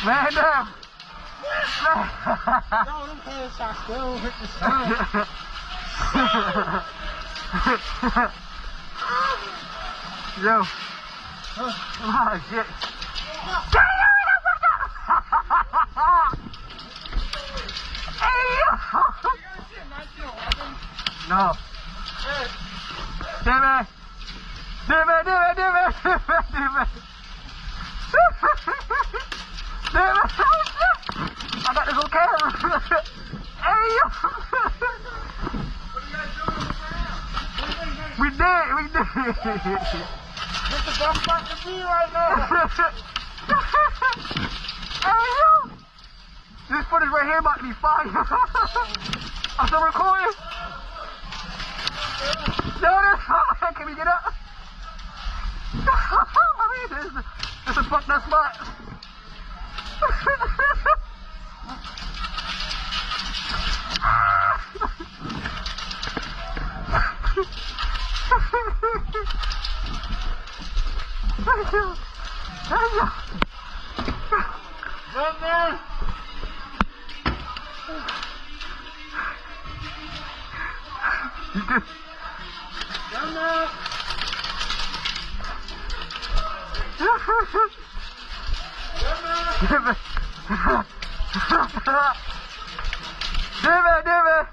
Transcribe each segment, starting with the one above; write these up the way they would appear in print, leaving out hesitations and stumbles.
Man down. No, them headshots still hit the sun. Yo. Oh shit. No. Damn it. Damn it, damn it, damn it, damn it. Damn it. I got this on camera. Hey, yo. We did. This is the best spot to be right now. Hey, yo. This footage right here about to be fire. I'm still recording. No, can we get up? I mean, this is fucked up spot. Run there. Run there. Damn it.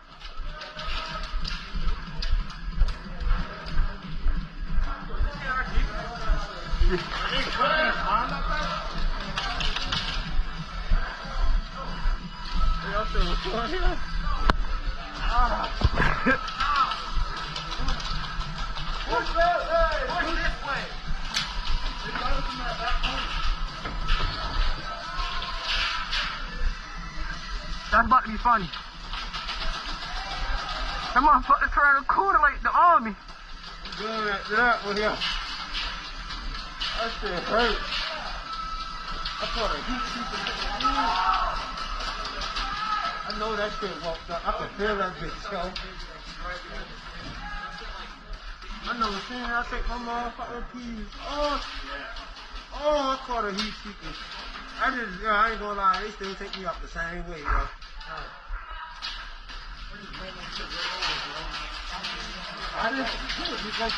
That's about to be funny. That motherfucker trying to record like the army. Doing that with him. That shit hurt. I caught a heat seeker. I know that shit walked up. I can feel that bitch, yo. I know as soon as I take my motherfucking keys off. Oh, I caught a heat seeker. I ain't gonna lie, they still take me up the same way, yo. I just, because